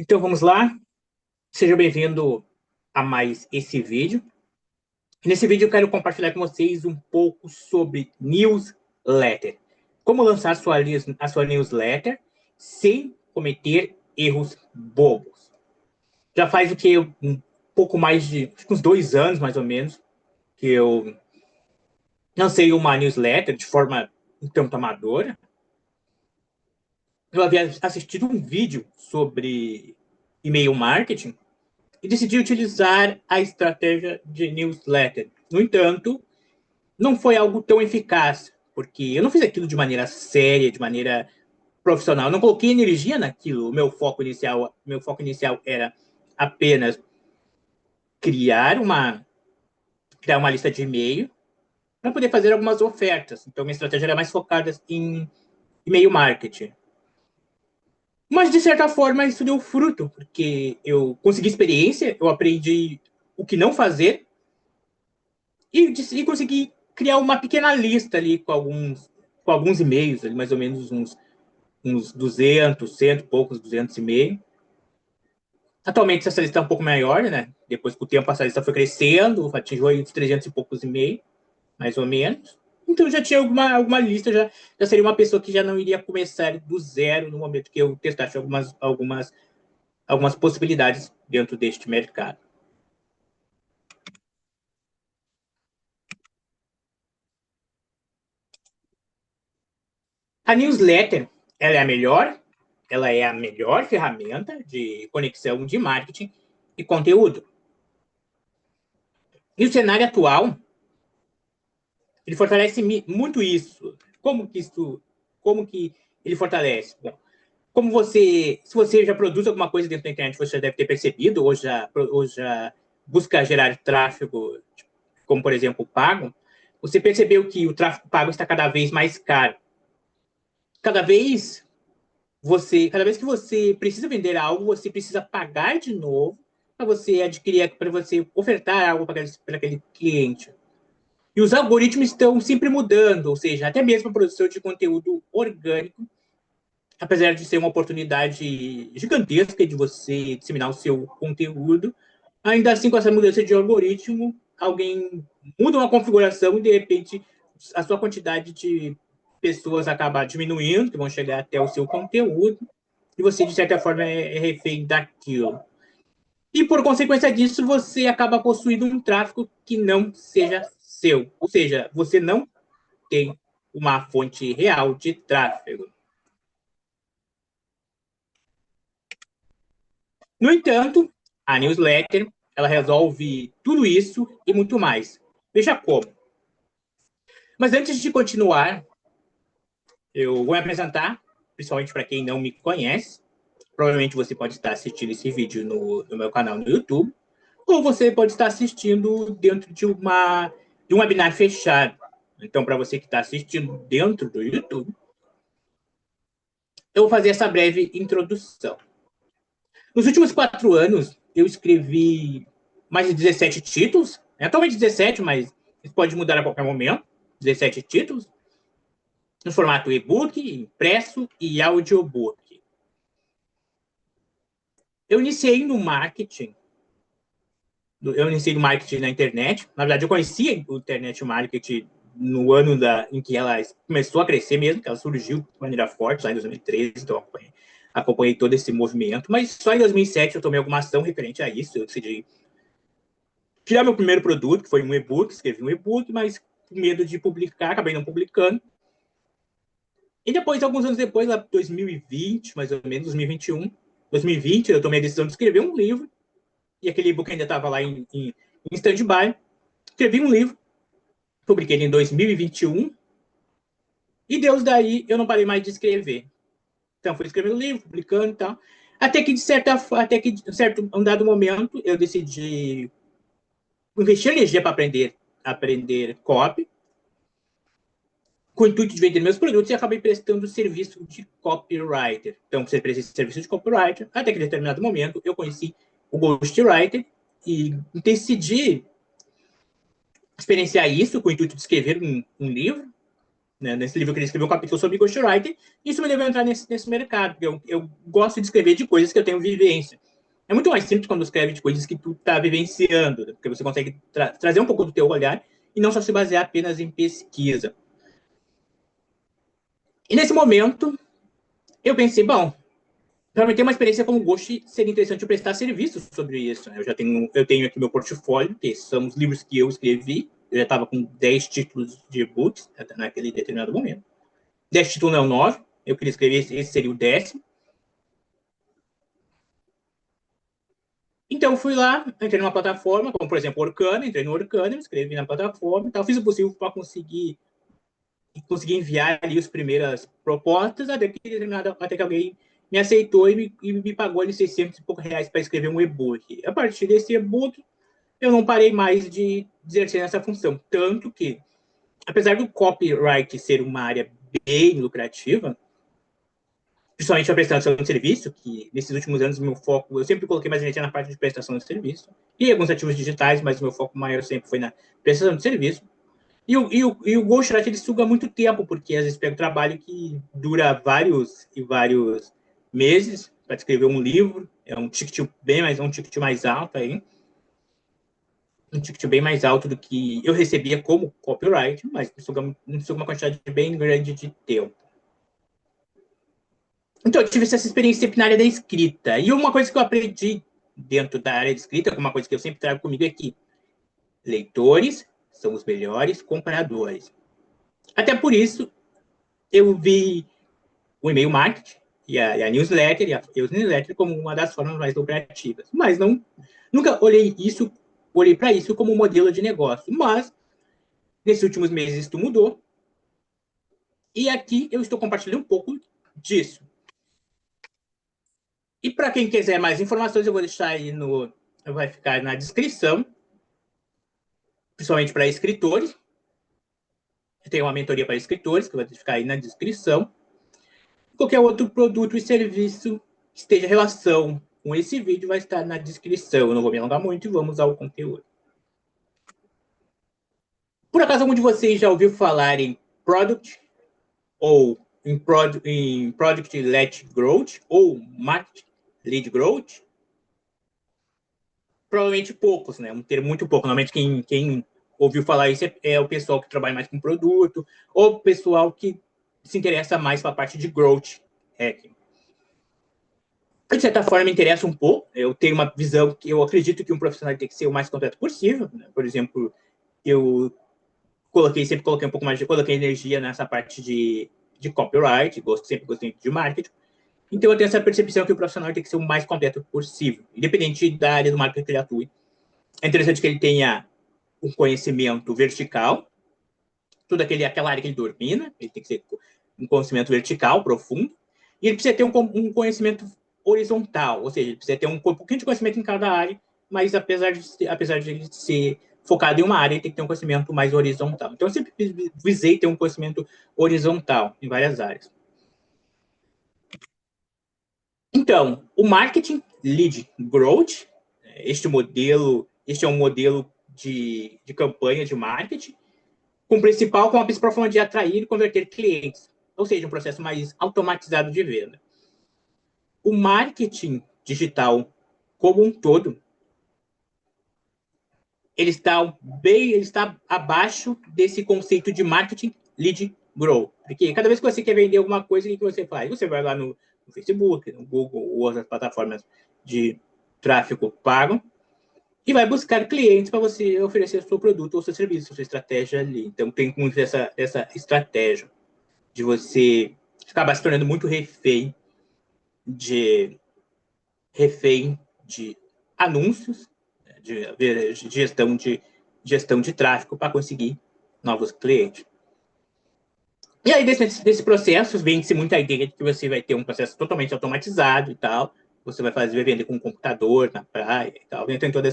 Então vamos lá, seja bem-vindo a mais esse vídeo. Nesse vídeo eu quero compartilhar com vocês um pouco sobre newsletter. Como lançar a sua newsletter sem cometer erros bobos. Já faz o que? Um pouco mais de uns 2 anos, mais ou menos, que eu lancei uma newsletter de forma um tanto amadora. Eu havia assistido um vídeo sobre e-mail marketing e decidi utilizar a estratégia de newsletter. No entanto, não foi algo tão eficaz, porque eu não fiz aquilo de maneira séria, de maneira profissional. Eu não coloquei energia naquilo. O meu foco inicial era apenas criar uma lista de e-mail para poder fazer algumas ofertas. Então, minha estratégia era mais focada em e-mail marketing. Mas, de certa forma, isso deu fruto, porque eu consegui experiência, eu aprendi o que não fazer e consegui criar uma pequena lista ali com alguns e-mails, ali, mais ou menos uns 200, cento e poucos, 200 e-mails. Atualmente essa lista é um pouco maior, né? Depois com o tempo essa lista foi crescendo, atingiu aí uns 300 e poucos e-mails, mais ou menos. Então já tinha alguma lista, já seria uma pessoa que já não iria começar do zero no momento que eu testasse algumas possibilidades dentro deste mercado. A newsletter, ela é a melhor ferramenta de conexão de marketing e conteúdo. E o cenário atual, ele fortalece muito isso. Como que ele fortalece? Bom, se você já produz alguma coisa dentro da internet, você já deve ter percebido, ou já busca gerar tráfego, como por exemplo, pago, você percebeu que o tráfego pago está cada vez mais caro. Cada vez cada vez que você precisa vender algo, você precisa pagar de novo para você ofertar algo para aquele cliente. E os algoritmos estão sempre mudando, ou seja, até mesmo a produção de conteúdo orgânico, apesar de ser uma oportunidade gigantesca de você disseminar o seu conteúdo, ainda assim, com essa mudança de algoritmo, alguém muda uma configuração e, de repente, a sua quantidade de pessoas acaba diminuindo, que vão chegar até o seu conteúdo, e você, de certa forma, é refém daquilo. E, por consequência disso, você acaba possuindo um tráfego que não seja seu. Ou seja, você não tem uma fonte real de tráfego. No entanto, a newsletter ela resolve tudo isso e muito mais. Veja como. Mas antes de continuar, eu vou me apresentar, principalmente para quem não me conhece. Provavelmente você pode estar assistindo esse vídeo no meu canal no YouTube, ou você pode estar assistindo dentro de um webinar fechado. Então, para você que está assistindo dentro do YouTube, eu vou fazer essa breve introdução. Nos últimos 4 anos, eu escrevi mais de 17 títulos, atualmente 17, mas isso pode mudar a qualquer momento, 17 títulos, no formato e-book, impresso e audiobook. Eu iniciei no marketing, na internet. Na verdade, eu conhecia o internet marketing no ano em que ela começou a crescer mesmo, que ela surgiu de maneira forte, lá em 2013, então eu acompanhei todo esse movimento, mas só em 2007 eu tomei alguma ação referente a isso, eu decidi criar meu primeiro produto, que foi um e-book, escrevi um e-book, mas com medo de publicar, acabei não publicando. E depois, alguns anos depois, lá 2020, mais ou menos, 2021, 2020, eu tomei a decisão de escrever um livro, e aquele e-book ainda estava lá em stand-by. Escrevi um livro, publiquei ele em 2021, e Deus daí eu não parei mais de escrever. Então, fui escrevendo o livro, publicando e tal, até que, de certo um dado momento, eu decidi investir energia para aprender copy, com o intuito de vender meus produtos, e acabei prestando serviço de copywriter. Então, você presta serviço de copywriter, até que em determinado momento eu conheci o ghostwriter e decidi experienciar isso com o intuito de escrever um livro. né? Nesse livro eu queria escrever um capítulo sobre ghostwriting, e isso me levou a entrar nesse mercado, porque eu gosto de escrever de coisas que eu tenho vivência. É muito mais simples quando escreve de coisas que tu tá vivenciando, né? Porque você consegue trazer um pouco do teu olhar e não só se basear apenas em pesquisa. E nesse momento, eu pensei, bom, para ter uma experiência como Ghost, seria interessante eu prestar serviço sobre isso. Eu tenho aqui meu portfólio, que são os livros que eu escrevi. Eu já estava com 10 títulos de e-books naquele determinado momento. 10 títulos não, 9. Eu queria escrever, esse seria o 10º. Então, fui lá, entrei numa plataforma, como por exemplo o Orkana, entrei no Orkana, escrevi na plataforma e tal. Fiz o possível para conseguir enviar ali as primeiras propostas, até que alguém me aceitou e me pagou ali 600 e poucos reais para escrever um e-book. A partir desse e-book, eu não parei mais de exercer essa função. Tanto que, apesar do copyright ser uma área bem lucrativa, principalmente a prestação de serviço, que nesses últimos anos meu foco, eu sempre coloquei mais energia na parte de prestação de serviço, e alguns ativos digitais, mas o meu foco maior sempre foi na prestação de serviço. E o ghostwriting ele suga muito tempo, porque às vezes pega um trabalho que dura vários meses para escrever um livro, é um ticket mais alto aí, um ticket bem mais alto do que eu recebia como copyright, mas me suga uma quantidade bem grande de tempo. Então, eu tive essa experiência sempre na área da escrita. E uma coisa que eu aprendi dentro da área de escrita, uma coisa que eu sempre trago comigo é que leitores são os melhores compradores. Até por isso, eu vi o e-mail marketing e a newsletter como uma das formas mais lucrativas. Mas nunca olhei para isso como um modelo de negócio. Mas, nesses últimos meses, isso mudou. E aqui eu estou compartilhando um pouco disso. E para quem quiser mais informações, eu vou deixar aí vai ficar na descrição, principalmente para escritores. Eu tenho uma mentoria para escritores, que vai ficar aí na descrição. Qualquer outro produto e serviço que esteja em relação com esse vídeo vai estar na descrição. Eu não vou me alongar muito e vamos ao conteúdo. Por acaso algum de vocês já ouviu falar em Product ou em Product Led Growth ou Market Lead Growth? Provavelmente poucos, né? Um termo muito pouco. Normalmente quem ouviu falar isso é o pessoal que trabalha mais com produto ou o pessoal que se interessa mais pela parte de growth hacking. De certa forma, me interessa um pouco. Eu tenho uma visão que eu acredito que um profissional tem que ser o mais completo possível. Né? Por exemplo, eu sempre coloquei um pouco mais coloquei energia nessa parte de copyright, sempre gostei de marketing. Então, eu tenho essa percepção que o profissional tem que ser o mais completo possível, independente da área do marketing que ele atue. É interessante que ele tenha um conhecimento vertical, aquela área que ele domina, ele tem que ser um conhecimento vertical, profundo, e ele precisa ter um conhecimento horizontal, ou seja, ele precisa ter um pouquinho de conhecimento em cada área, mas apesar de ele ser focado em uma área, ele tem que ter um conhecimento mais horizontal. Então, eu sempre visei ter um conhecimento horizontal em várias áreas. Então, o Marketing Lead Growth, este é um modelo de campanha de marketing, com a principal forma de atrair e converter clientes, ou seja, um processo mais automatizado de venda. O marketing digital como um todo, ele está abaixo desse conceito de marketing lead grow. Porque cada vez que você quer vender alguma coisa, o que você faz? Você vai lá no Facebook, no Google ou outras plataformas de tráfego pago e vai buscar clientes para você oferecer o seu produto ou seu serviço, a sua estratégia ali. Então, tem muito essa estratégia de você acabar se tornando muito refém de anúncios, de gestão de tráfego para conseguir novos clientes. E aí, desse processo, vem-se muita ideia de que você vai ter um processo totalmente automatizado e tal, você vai vender com um computador na praia e tal. Então, tem toda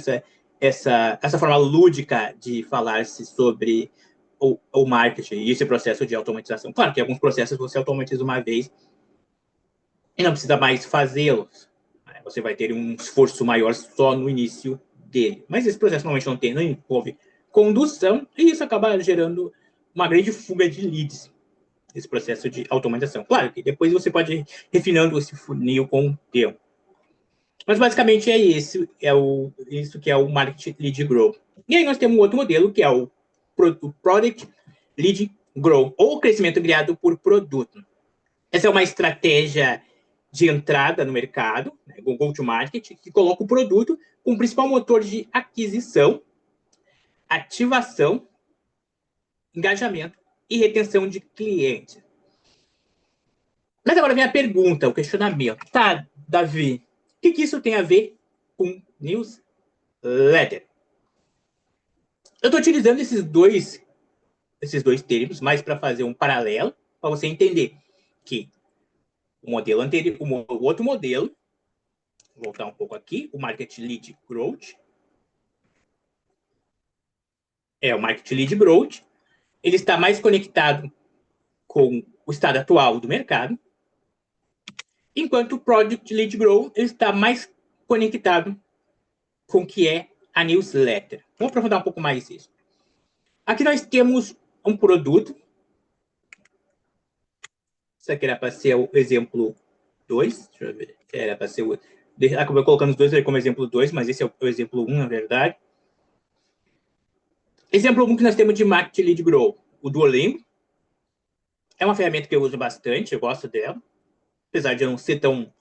essa forma lúdica de falar-se sobre o marketing e esse processo de automatização. Claro que alguns processos você automatiza uma vez e não precisa mais fazê-los. Você vai ter um esforço maior só no início dele. Mas esse processo normalmente não envolve condução e isso acaba gerando uma grande fuga de leads esse processo de automatização. Claro que depois você pode ir refinando esse funil com o tempo. Mas basicamente é isso que é o Market Lead Grow. E aí nós temos um outro modelo, que é o Product Lead Grow, ou crescimento criado por produto. Essa é uma estratégia de entrada no mercado, né, go-to-market, que coloca o produto como principal motor de aquisição, ativação, engajamento e retenção de clientes. Mas agora vem a pergunta, o questionamento. Tá, Davi, o que isso tem a ver com newsletter? Eu estou utilizando esses dois termos mais para fazer um paralelo, para você entender que o modelo anterior, o outro modelo, vou voltar um pouco aqui, o Market Lead Growth, o Market Lead Growth, ele está mais conectado com o estado atual do mercado, enquanto o Product Lead Grow ele está mais conectado com o que é a newsletter. Vamos aprofundar um pouco mais isso. Aqui nós temos um produto. Isso aqui era para ser o exemplo 2. Deixa eu ver. Era para ser o. Acabei colocando os dois aí como exemplo 2, mas esse é o exemplo 1, na verdade. Exemplo 1 que nós temos de Market Lead Grow. O Duolingo. É uma ferramenta que eu uso bastante, eu gosto dela. Apesar de eu não ser tão.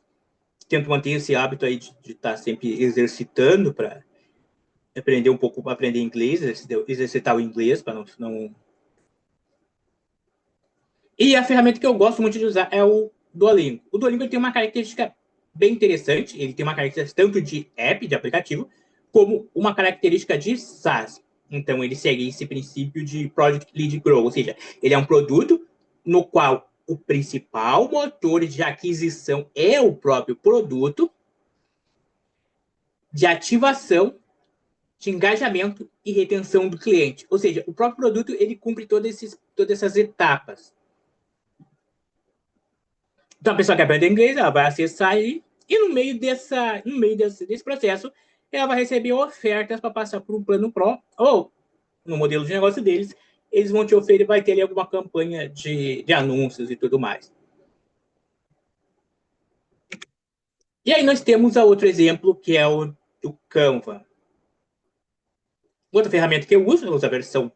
Tento manter esse hábito aí de estar sempre exercitando para aprender um pouco, aprender inglês, exercitar o inglês para não. E a ferramenta que eu gosto muito de usar é o Duolingo. O Duolingo tem uma característica bem interessante, ele tem uma característica tanto de app, de aplicativo, como uma característica de SaaS. Então, ele segue esse princípio de Project Lead Grow, ou seja, ele é um produto no qual o principal motor de aquisição é o próprio produto, de ativação, de engajamento e retenção do cliente. Ou seja, o próprio produto ele cumpre todas essas etapas. Então, a pessoa que aprende inglês, ela vai acessar aí, e no meio desse processo, ela vai receber ofertas para passar por um plano Pro, ou no modelo de negócio deles, eles vão te oferecer, vai ter ali alguma campanha de anúncios e tudo mais. E aí nós temos a outro exemplo, que é o do Canva. Outra ferramenta que eu uso a versão,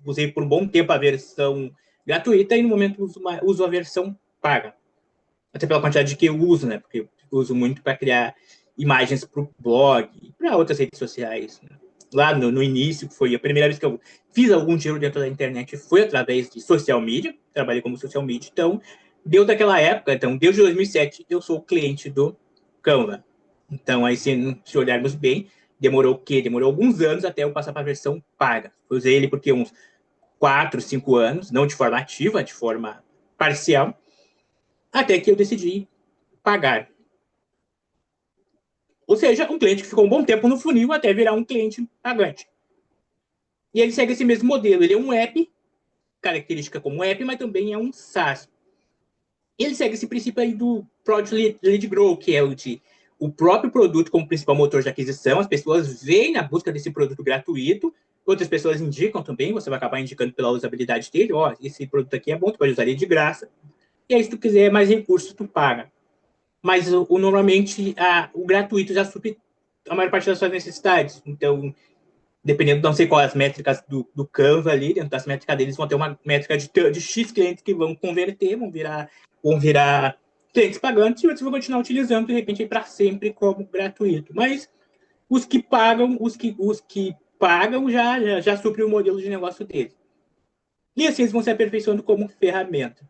usei por um bom tempo a versão gratuita, e no momento uso a versão paga. Até pela quantidade que eu uso, né? Porque eu uso muito para criar imagens para o blog e para outras redes sociais. Né? Lá no início, foi a primeira vez que eu fiz algum dinheiro dentro da internet, foi através de social media, trabalhei como social media, então, deu daquela época, então, desde 2007, eu sou cliente do Canva. Então, aí, se olharmos bem, demorou o quê? Demorou alguns anos até eu passar para a versão paga. Eu usei ele porque uns 4, 5 anos, não de forma ativa, de forma parcial, até que eu decidi pagar. Ou seja, um cliente que ficou um bom tempo no funil até virar um cliente pagante. E ele segue esse mesmo modelo. Ele é um app, característica como app, mas também é um SaaS. Ele segue esse princípio aí do Product Lead Grow, que é o próprio produto como principal motor de aquisição. As pessoas vêm na busca desse produto gratuito, outras pessoas indicam também, você vai acabar indicando pela usabilidade dele, ó, esse produto aqui é bom, tu pode usar ele de graça. E aí, se tu quiser mais recursos, tu paga. Mas normalmente o gratuito já supre a maior parte das suas necessidades. Então, dependendo, não sei quais as métricas do Canva ali, dentro das métricas deles vão ter uma métrica de X clientes que vão converter, vão virar clientes pagantes, e outros vão continuar utilizando, de repente, para sempre como gratuito. Mas os que pagam, já supre o modelo de negócio deles. E assim eles vão se aperfeiçoando como ferramenta.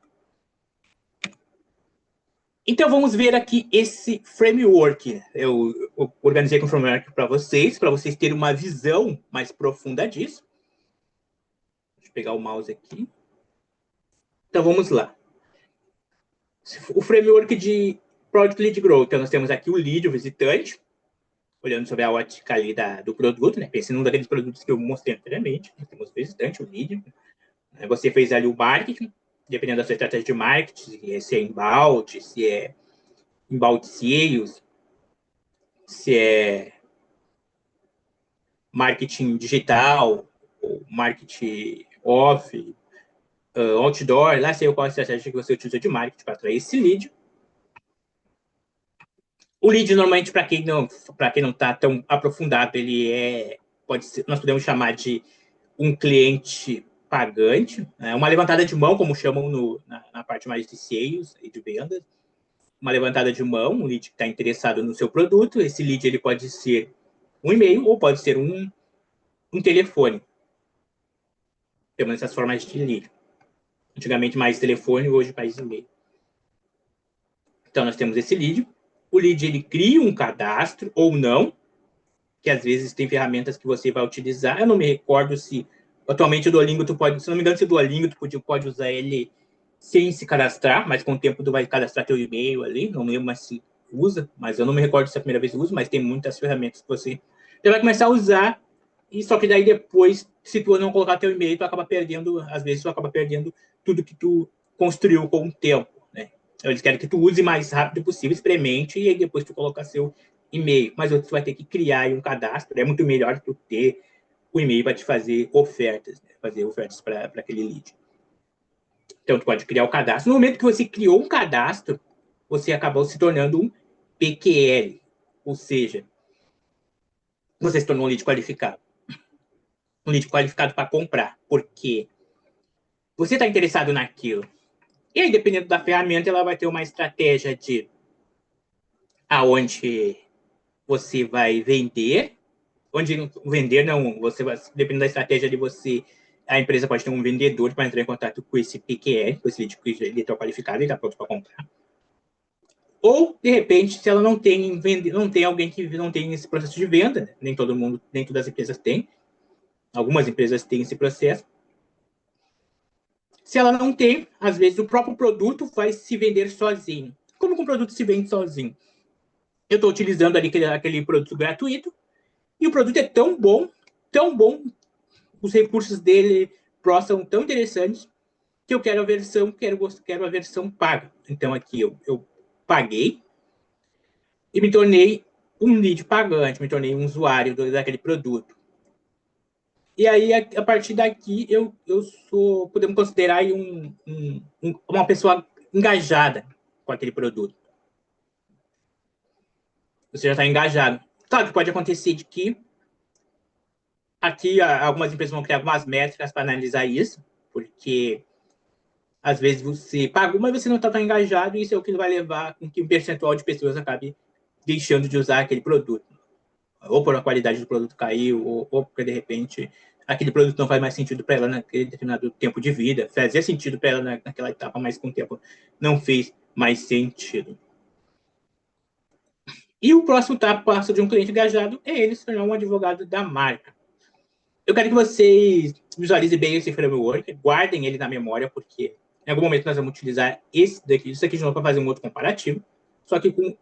Então, vamos ver aqui esse framework. Eu organizei com um framework para vocês terem uma visão mais profunda disso. Deixa eu pegar o mouse aqui. Então, vamos lá. O framework de Product Lead Growth. Então, nós temos aqui o lead, o visitante, olhando sobre a ótica ali do produto, né? Pensando num daqueles produtos que eu mostrei anteriormente. Nós temos o visitante, o lead. Você fez ali o marketing, dependendo da sua estratégia de marketing, se é inbound, se é inbound sales, se é marketing digital, ou marketing off, outdoor, lá sei qual a estratégia que você utiliza de marketing para atrair esse lead. O lead, normalmente, para quem não está tão aprofundado, nós podemos chamar de um cliente pagante, né? Uma levantada de mão, como chamam na parte mais de sales e de vendas. Uma levantada de mão, um lead que está interessado no seu produto. Esse lead ele pode ser um e-mail ou pode ser um telefone. Temos essas formas de lead. Antigamente mais telefone, hoje mais e-mail. Então, nós temos esse lead. O lead, ele cria um cadastro ou não, que às vezes tem ferramentas que você vai utilizar. Eu não me recordo se... Atualmente, o Duolingo, se não me engano, se o Duolingo, tu pode usar ele sem se cadastrar, mas com o tempo tu vai cadastrar teu e-mail ali. Não lembro mais se usa, mas eu não me recordo se é a primeira vez que usa, mas tem muitas ferramentas que você vai começar a usar, e só que daí depois, se tu não colocar teu e-mail, tu acaba perdendo, às vezes tu acaba perdendo tudo que tu construiu com o tempo, né? Eles querem que tu use o mais rápido possível, experimente, e aí depois tu colocar seu e-mail. Mas tu vai ter que criar um cadastro. É muito melhor tu ter o e-mail para te fazer ofertas, né? Fazer ofertas para aquele lead. Então, tu pode criar o cadastro. No momento que você criou um cadastro, você acabou se tornando um PQL. Ou seja, você se tornou um lead qualificado. Um lead qualificado para comprar. Porque você está interessado naquilo. E aí, dependendo da ferramenta, ela vai ter uma estratégia de aonde você vai vender, onde vender não, você vai, dependendo da estratégia de você, a empresa pode ter um vendedor para entrar em contato com esse PQL, com esse lead que ele está qualificado, ele está pronto para comprar. Ou, de repente, se ela não tem alguém que não tem esse processo de venda, né? Nem todo mundo, nem todas as empresas têm, algumas empresas têm esse processo. Se ela não tem, às vezes o próprio produto vai se vender sozinho. Como que um produto se vende sozinho? Eu estou utilizando ali aquele produto gratuito, e o produto é tão bom, os recursos dele são tão interessantes, que eu quero a versão paga. Então, aqui eu paguei e me tornei um lead pagante, me tornei um usuário daquele produto. E aí, a partir daqui, podemos considerar aí uma pessoa engajada com aquele produto. Você já está engajado. Claro que pode acontecer de que aqui algumas empresas vão criar algumas métricas para analisar isso, porque às vezes você pagou, mas você não está tão engajado, e isso é o que vai levar com que um percentual de pessoas acabe deixando de usar aquele produto. Ou por a qualidade do produto caiu, ou porque, de repente, aquele produto não faz mais sentido para ela naquele determinado tempo de vida. Fazia sentido para ela naquela etapa, mas com o tempo não fez mais sentido. E o próximo passo de um cliente engajado é ele se tornar um advogado da marca. Eu quero que vocês visualizem bem esse framework, guardem ele na memória, porque em algum momento nós vamos utilizar isso aqui de novo para fazer um outro comparativo, só que com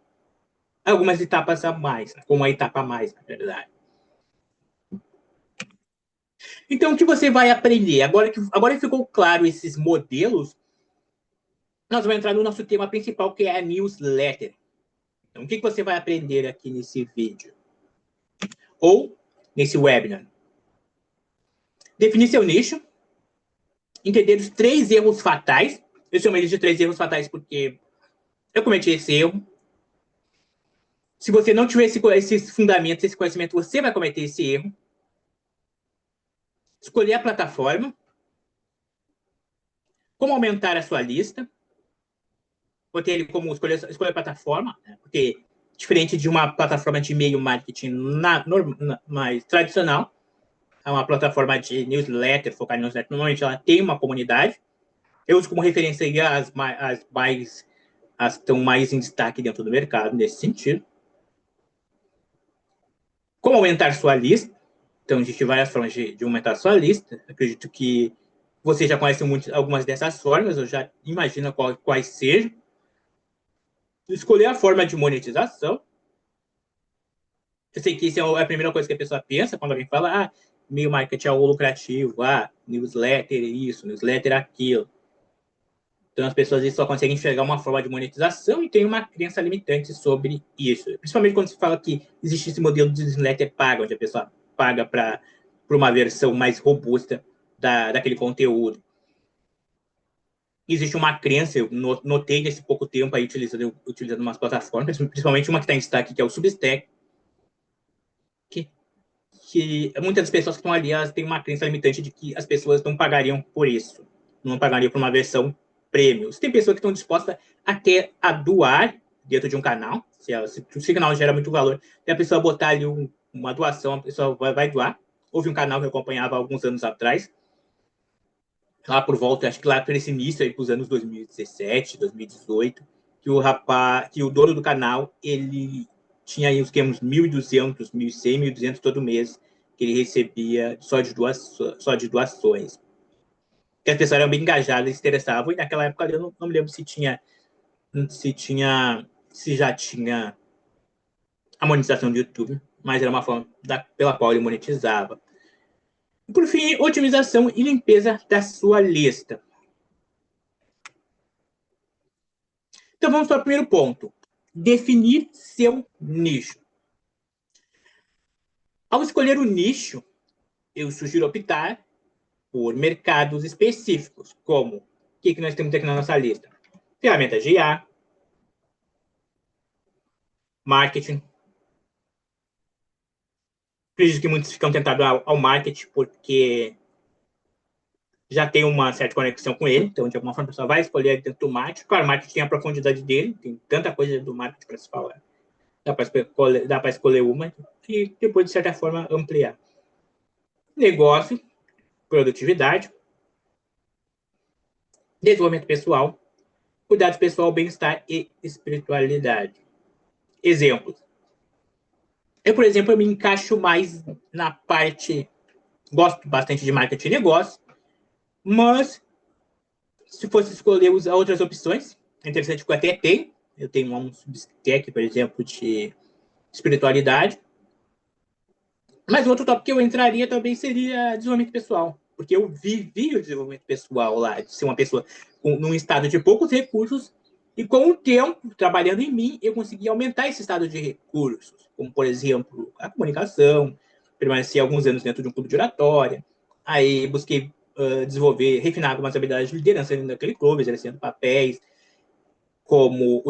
algumas etapas a mais, com uma etapa a mais, na verdade. Então, o que você vai aprender? Agora que ficou claro esses modelos, nós vamos entrar no nosso tema principal, que é a newsletter. Então, o que você vai aprender aqui nesse vídeo? Ou nesse webinar? Definir seu nicho, entender os 3 erros fatais. Eu chamo eles de 3 erros fatais porque eu cometi esse erro. Se você não tiver esses fundamentos, esse conhecimento, você vai cometer esse erro. Escolher a plataforma. Como aumentar a sua lista. Vou ter ele como escolher a plataforma, né? Porque diferente de uma plataforma de e-mail marketing mais tradicional, é uma plataforma de newsletter, focada em newsletter, normalmente ela tem uma comunidade. Eu uso como referência as que estão mais em destaque dentro do mercado, nesse sentido. Como aumentar sua lista? Então, existem várias formas de aumentar sua lista. Acredito que você já conhece algumas dessas formas, eu já imagino quais sejam. Escolher a forma de monetização. Eu sei que isso é a primeira coisa que a pessoa pensa quando alguém fala, e-mail marketing é algo lucrativo, newsletter isso, newsletter aquilo. Então, as pessoas só conseguem enxergar uma forma de monetização e tem uma crença limitante sobre isso. Principalmente quando se fala que existe esse modelo de newsletter pago, onde a pessoa paga para uma versão mais robusta daquele conteúdo. existe uma crença, eu notei nesse pouco tempo aí utilizando umas plataformas, principalmente uma que está em destaque, que é o Substack, que, que muitas das pessoas que estão ali, elas têm uma crença limitante de que as pessoas não pagariam por isso, não pagariam por uma versão premium. Tem pessoas que estão dispostas até a doar dentro de um canal, se o canal gera muito valor, e a pessoa botar ali uma doação, a pessoa vai doar. Houve um canal que eu acompanhava há alguns anos atrás, lá por volta, acho que lá por esse início, aí, os anos 2017, 2018, que o dono do canal, ele tinha aí uns 1.200, 1.100, 1.200 todo mês, que ele recebia só de doações. Que as pessoas eram bem engajadas, se interessavam, e naquela época eu não me lembro se já tinha a monetização do YouTube, mas era uma forma pela qual ele monetizava. Por fim, otimização e limpeza da sua lista. Então vamos para o primeiro ponto. Definir seu nicho. Ao escolher o nicho, eu sugiro optar por mercados específicos, como o que nós temos aqui na nossa lista? Ferramentas de IA, marketing. Acredito que muitos ficam tentados ao marketing porque já tem uma certa conexão com ele, então de alguma forma a pessoa vai escolher dentro do marketing. Claro, o marketing tem a profundidade dele, tem tanta coisa do marketing para se falar. Dá para escolher uma e depois, de certa forma, ampliar. Negócio, produtividade, desenvolvimento pessoal, cuidado pessoal, bem-estar e espiritualidade. Exemplos. Eu, por exemplo, eu me encaixo mais na parte... Gosto bastante de marketing e negócio, mas se fosse escolher usar outras opções, é interessante que eu até tenho. Eu tenho um Substack, por exemplo, de espiritualidade. Mas outro tópico que eu entraria também seria desenvolvimento pessoal, porque eu vivi o desenvolvimento pessoal lá, de ser uma pessoa num estado de poucos recursos, e com o tempo, trabalhando em mim, eu consegui aumentar esse estado de recursos, como, por exemplo, a comunicação, permaneci alguns anos dentro de um clube de oratória, aí busquei desenvolver, refinar algumas habilidades de liderança dentro daquele clube, exercendo papéis, como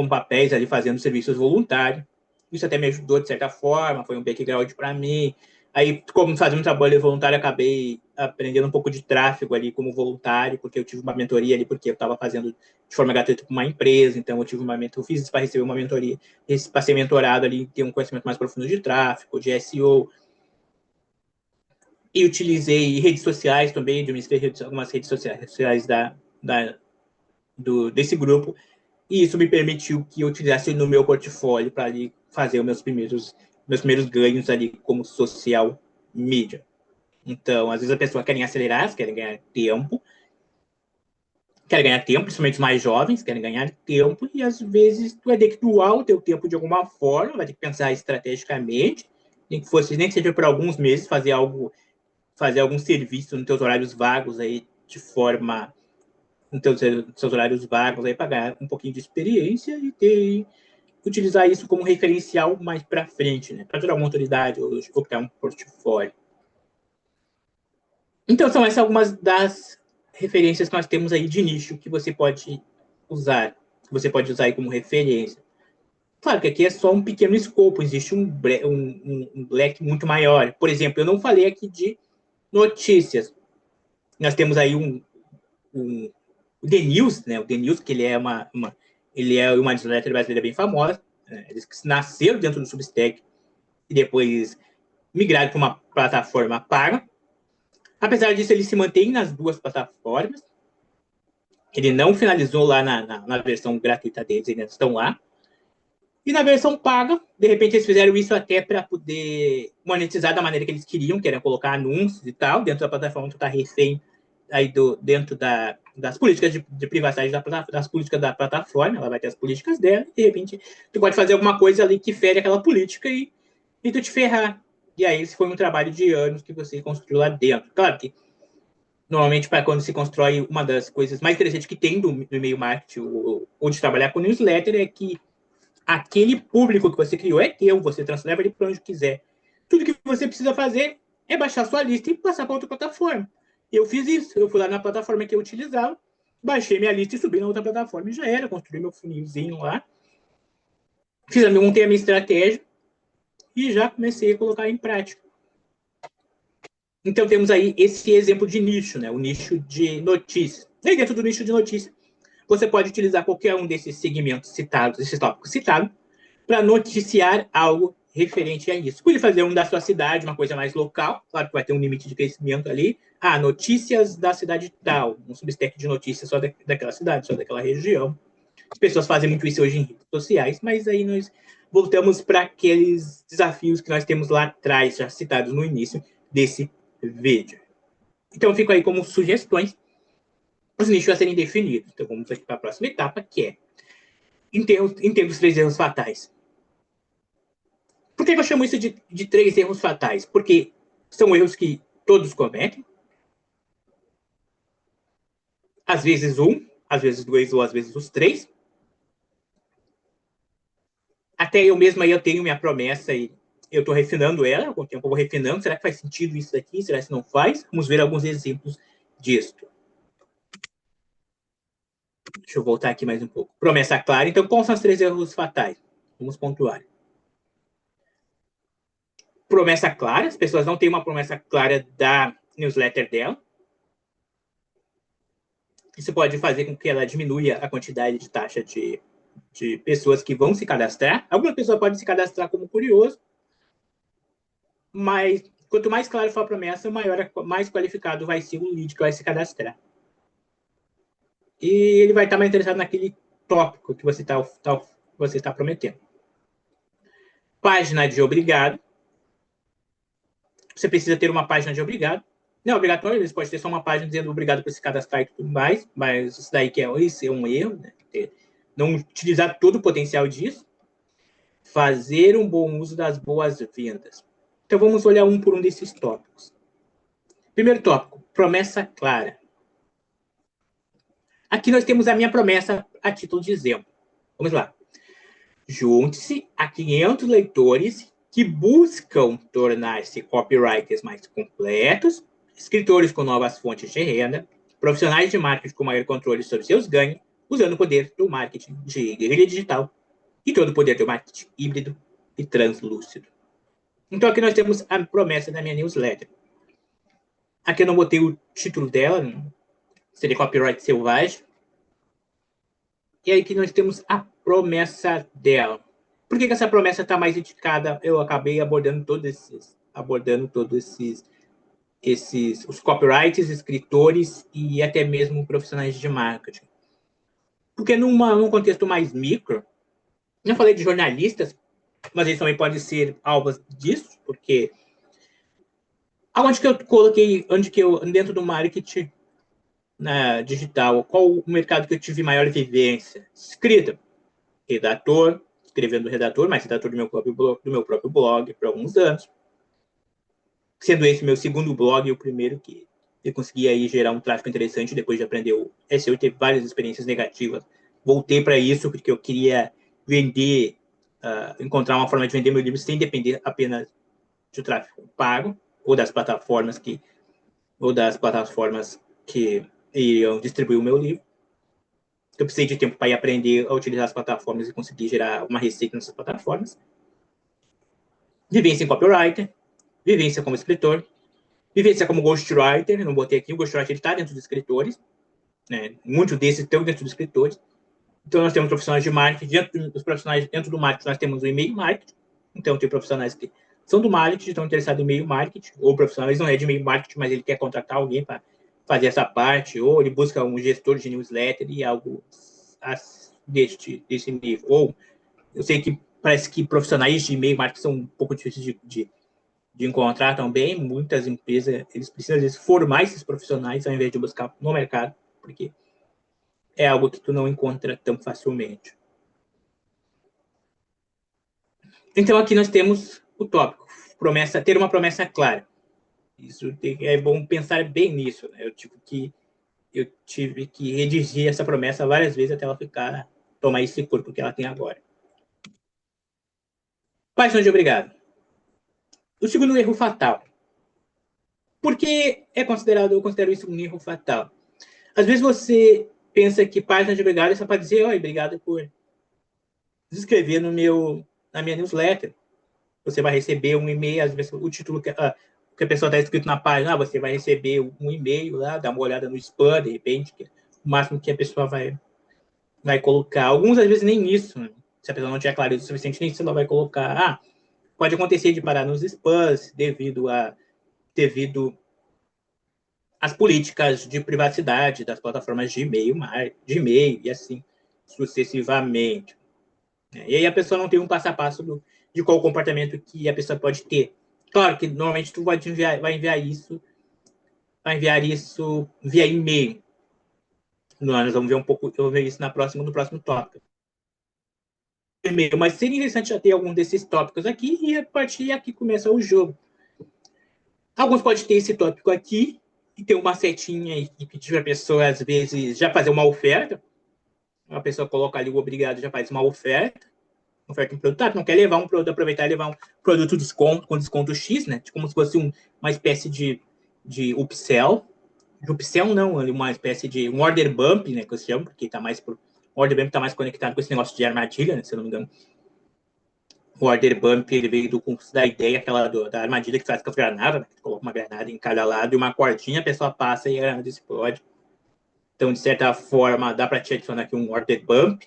papéis ali, fazendo serviços voluntários. Isso até me ajudou de certa forma, foi um background para mim. Aí, como fazendo um trabalho voluntário, acabei aprendendo um pouco de tráfego ali como voluntário, porque eu tive uma mentoria ali, porque eu estava fazendo de forma gratuita com uma empresa, então eu tive eu fiz isso para receber uma mentoria, para ser mentorado ali, ter um conhecimento mais profundo de tráfego, de SEO. E utilizei redes sociais também, administrei algumas redes sociais desse grupo, e isso me permitiu que eu utilizasse no meu portfólio para ali fazer os meus primeiros ganhos ali como social media. Então, às vezes a pessoa quer acelerar, querem ganhar tempo, principalmente os mais jovens, querem ganhar tempo, e às vezes tu vai ter que doar o teu tempo de alguma forma, vai ter que pensar estrategicamente, nem que seja por alguns meses, fazer algum serviço nos teus horários vagos aí, de forma então, seus horários vagos aí, pagar um pouquinho de experiência e utilizar isso como referencial mais para frente, né? Para gerar uma autoridade ou criar um portfólio. Então, são essas algumas das referências que nós temos aí de nicho que você pode usar aí como referência. Claro que aqui é só um pequeno escopo, existe um leque muito maior. Por exemplo, eu não falei aqui de notícias. Nós temos aí o The News, né? O The News, que ele é uma newsletter brasileira bem famosa. Né? Eles nasceram dentro do Substack e depois migraram para uma plataforma paga. Apesar disso, ele se mantém nas duas plataformas. Ele não finalizou lá na versão gratuita deles, ainda estão lá. E na versão paga, de repente eles fizeram isso até para poder monetizar da maneira que eles queriam, que era colocar anúncios e tal, dentro da plataforma que está refém aí dentro das políticas de privacidade das políticas da plataforma, ela vai ter as políticas dela, e de repente tu pode fazer alguma coisa ali que fere aquela política e tu te ferrar. E aí esse foi um trabalho de anos que você construiu lá dentro. Claro que normalmente para quando se constrói, uma das coisas mais interessantes que tem do e-mail marketing ou de trabalhar com newsletter é que aquele público que você criou é teu, você transfere ele para onde quiser. Tudo que você precisa fazer é baixar sua lista e passar para outra plataforma. Eu fiz isso, eu fui lá na plataforma que eu utilizava, baixei minha lista e subi na outra plataforma e já era, construí meu funilzinho lá, montei a minha estratégia e já comecei a colocar em prática. Então temos aí esse exemplo de nicho, né? O nicho de notícias. E aí dentro do nicho de notícias, você pode utilizar qualquer um desses segmentos citados, esses tópicos citados, para noticiar algo referente a isso. Pode fazer um da sua cidade, uma coisa mais local, claro que vai ter um limite de crescimento ali. Ah, notícias da cidade tal, um substack de notícias só daquela cidade, só daquela região. As pessoas fazem muito isso hoje em redes sociais, mas aí nós voltamos para aqueles desafios que nós temos lá atrás, já citados no início desse vídeo. Então, fico aí como sugestões os nichos a serem definidos. Então, vamos aqui para a próxima etapa, que é entendo os 3 erros fatais. Por que eu chamo isso de 3 erros fatais? Porque são erros que todos cometem. Às vezes um, às vezes 2 ou às vezes os 3. Até eu mesmo aí eu tenho minha promessa e eu estou refinando ela, com o tempo eu vou refinando. Será que faz sentido isso daqui? Será que não faz? Vamos ver alguns exemplos disso. Deixa eu voltar aqui mais um pouco. Promessa clara. Então, quais são os 3 erros fatais? Vamos pontuar. Promessa clara. As pessoas não têm uma promessa clara da newsletter dela. Isso pode fazer com que ela diminua a quantidade de taxa de pessoas que vão se cadastrar. Alguma pessoa pode se cadastrar como curioso, mas quanto mais claro for a promessa, mais qualificado vai ser o lead que vai se cadastrar. E ele vai estar mais interessado naquele tópico que você está prometendo. Página de obrigado. Você precisa ter uma página de obrigado. Não é obrigatório, eles podem ter só uma página dizendo obrigado por se cadastrar e tudo mais, mas isso daí que é um erro, né? Não utilizar todo o potencial disso. Fazer um bom uso das boas-vindas. Então, vamos olhar um por um desses tópicos. Primeiro tópico, promessa clara. Aqui nós temos a minha promessa a título de exemplo. Vamos lá. Junte-se a 500 leitores que buscam tornar-se copywriters mais completos, escritores com novas fontes de renda, profissionais de marketing com maior controle sobre seus ganhos, usando o poder do marketing de guerrilha digital e todo o poder do marketing híbrido e translúcido. Então, aqui nós temos a promessa da minha newsletter. Aqui eu não botei o título dela, seria copyright selvagem. E aí que nós temos a promessa dela. Por que essa promessa está mais indicada? Eu acabei abordando todos esses os copywriters, escritores e até mesmo profissionais de marketing. Porque num contexto mais micro, não falei de jornalistas, mas eles também podem ser alvos disso, porque aonde que eu coloquei, dentro do marketing digital, qual o mercado que eu tive maior vivência? Escrita. Redator, escrevendo redator, mas redator do meu próprio blog por alguns anos. Sendo esse meu segundo blog, o primeiro que eu consegui aí gerar um tráfego interessante depois de aprender o SEO, teve várias experiências negativas. Voltei para isso porque eu queria vender, encontrar uma forma de vender meu livro sem depender apenas de tráfego pago ou das plataformas que iriam distribuir o meu livro. Eu precisei de tempo para ir aprender a utilizar as plataformas e conseguir gerar uma receita nessas plataformas. Vivência em copywriter, vivência como escritor, vivência como ghostwriter. Não botei aqui, o ghostwriter está dentro dos escritores, né? Muitos desses estão dentro dos escritores. Então, nós temos profissionais de marketing. Dentro do marketing, nós temos o e-mail marketing. Então, tem profissionais que são do marketing, estão interessados em e-mail marketing, ou profissionais não é de e-mail marketing, mas ele quer contratar alguém para fazer essa parte, ou ele busca um gestor de newsletter e algo desse nível. Ou eu sei que parece que profissionais de e-mail marketing são um pouco difíceis de encontrar também. Muitas empresas, eles precisam, às vezes, formar esses profissionais ao invés de buscar no mercado, porque é algo que tu não encontra tão facilmente. Então, aqui nós temos o tópico, ter uma promessa clara. Isso é bom pensar bem nisso, né? Eu tive que redigir essa promessa várias vezes até ela tomar esse corpo que ela tem agora. Página de obrigado. O segundo erro fatal. Por que eu considero isso um erro fatal? Às vezes você pensa que página de obrigado é só para dizer, oi, obrigado por se inscrever na minha newsletter. Você vai receber um e-mail, às vezes o título que a pessoa está escrito na página, você vai receber um e-mail lá, dá uma olhada no spam, de repente, que é o máximo que a pessoa vai colocar. Alguns, às vezes, nem isso, né? Se a pessoa não tiver clareza o suficiente, nem isso ela vai colocar. Pode acontecer de parar nos spams devido às políticas de privacidade das plataformas de e-mail e assim sucessivamente. E aí a pessoa não tem um passo a passo de qual comportamento que a pessoa pode ter. Claro que normalmente tu vai enviar isso via e-mail. Nós vamos ver eu vou ver isso no próximo tópico. E-mail, mas seria interessante já ter algum desses tópicos aqui e a partir daqui começa o jogo. Alguns podem ter esse tópico aqui e ter uma setinha e pedir para a pessoa, às vezes, já fazer uma oferta. A pessoa coloca ali o obrigado, já faz uma oferta um produto. Não quer levar um produto, aproveitar e levar um produto com desconto X, né? Como se fosse uma espécie de upsell. De upsell não, uma espécie de um order bump, né? Que eu chamo, porque tá mais o order bump está mais conectado com esse negócio de armadilha, né? Se eu não me engano. O order bump ele veio da ideia aquela da armadilha que faz com as granadas, né? Que coloca uma granada em cada lado e uma cordinha, a pessoa passa e a granada explode. Então, de certa forma, dá para te adicionar aqui um order bump.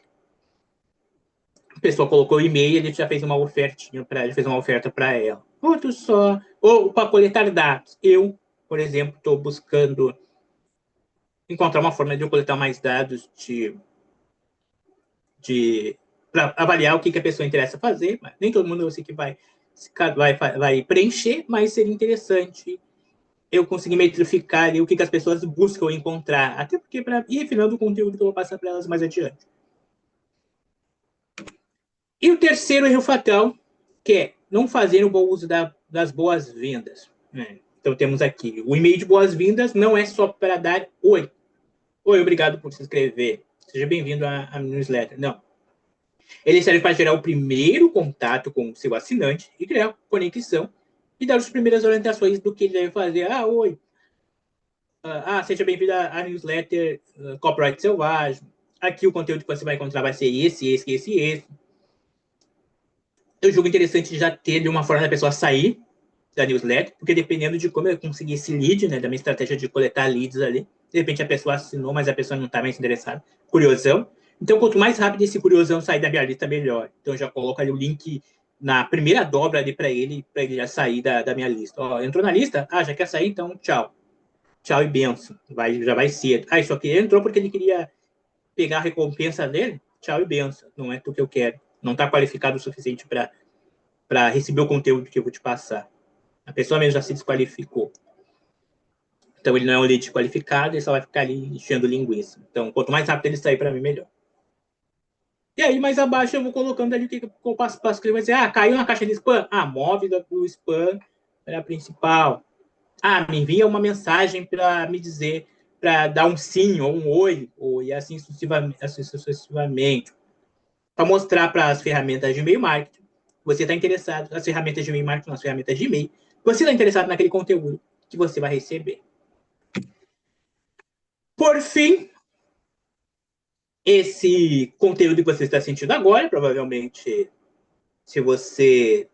A pessoa colocou o e-mail, ele já fez uma ofertinha para ele fez uma oferta para ela. Outro só, ou para coletar dados. Eu, por exemplo, estou buscando encontrar uma forma de eu coletar mais dados para avaliar o que a pessoa interessa fazer. Mas nem todo mundo eu sei que vai preencher, mas seria interessante eu conseguir metrificar ali o que as pessoas buscam encontrar, até porque para ir refinando o conteúdo que eu vou passar para elas mais adiante. E o terceiro erro fatal, que é não fazer o bom uso das boas-vindas. Então, temos aqui, o e-mail de boas-vindas não é só para dar oi. Oi, obrigado por se inscrever. Seja bem-vindo à newsletter. Não. Ele serve para gerar o primeiro contato com o seu assinante e criar conexão e dar as primeiras orientações do que ele deve fazer. Oi. Seja bem-vindo à newsletter Copyright Selvagem. Aqui o conteúdo que você vai encontrar vai ser esse. Eu julgo interessante já ter de uma forma da pessoa sair da newsletter, porque dependendo de como eu conseguir esse lead, né, da minha estratégia de coletar leads ali, de repente a pessoa assinou, mas a pessoa não está mais interessada, curiosão. Então, quanto mais rápido esse curiosão sair da minha lista, melhor. Então, eu já coloco ali o link na primeira dobra ali para ele já sair da minha lista. Entrou na lista? Já quer sair? Então, tchau. Tchau e benção. Já vai cedo. Isso aqui entrou porque ele queria pegar a recompensa dele? Tchau e benção. Não é tudo que eu quero. Não está qualificado o suficiente para receber o conteúdo que eu vou te passar. A pessoa mesmo já se desqualificou. Então, ele não é um lead qualificado, ele só vai ficar ali enchendo linguiça. Então, quanto mais rápido ele sair, para mim, melhor. E aí, mais abaixo, eu vou colocando ali o que eu passo que ele vai dizer. Caiu na caixa de spam. Move do spam para a principal. Me envia uma mensagem para me dizer, para dar um sim ou um oi, e assim sucessivamente. Para mostrar para as ferramentas de e-mail marketing, você está interessado, as ferramentas de e-mail marketing, as ferramentas de e-mail, você está interessado naquele conteúdo que você vai receber. Por fim, esse conteúdo que você está assistindo agora, provavelmente, se você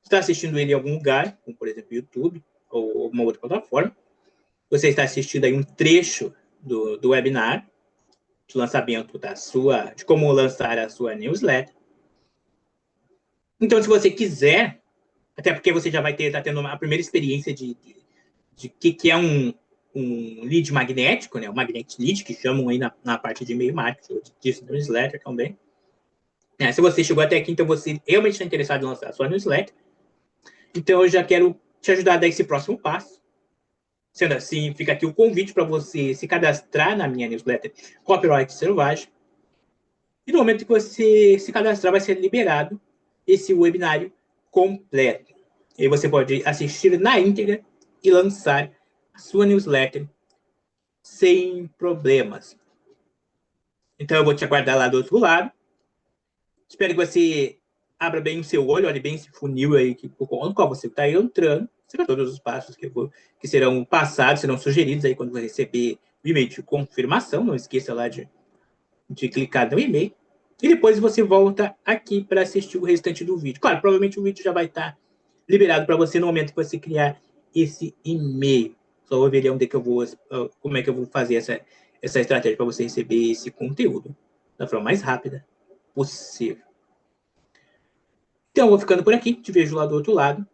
está assistindo ele em algum lugar, como por exemplo YouTube ou alguma outra plataforma, você está assistindo aí um trecho do webinar de lançamento de como lançar a sua newsletter. Então, se você quiser, até porque você já vai estar tendo a primeira experiência de que é um lead magnético, né? O magnet lead, que chamam aí na parte de e-mail marketing, ou de newsletter também. Se você chegou até aqui, então você realmente está interessado em lançar a sua newsletter. Então, eu já quero te ajudar a dar esse próximo passo. Sendo assim, fica aqui o convite para você se cadastrar na minha newsletter Copyright Selvagem. E no momento que você se cadastrar, vai ser liberado esse webinário completo. E você pode assistir na íntegra e lançar a sua newsletter sem problemas. Então, eu vou te aguardar lá do outro lado. Espero que você abra bem o seu olho, olhe bem esse funil aí no qual você está entrando. Será todos os passos que serão passados, serão sugeridos aí quando você receber e-mail de confirmação, não esqueça lá de clicar no e-mail, e depois você volta aqui para assistir o restante do vídeo. Claro, provavelmente o vídeo já vai estar liberado para você no momento que você criar esse e-mail. Só vou ver onde é que eu vou, como é que eu vou fazer essa estratégia para você receber esse conteúdo da forma mais rápida possível. Então, eu vou ficando por aqui, te vejo lá do outro lado.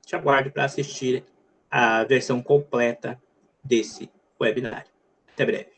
Te aguardo para assistir a versão completa desse webinário. Até breve.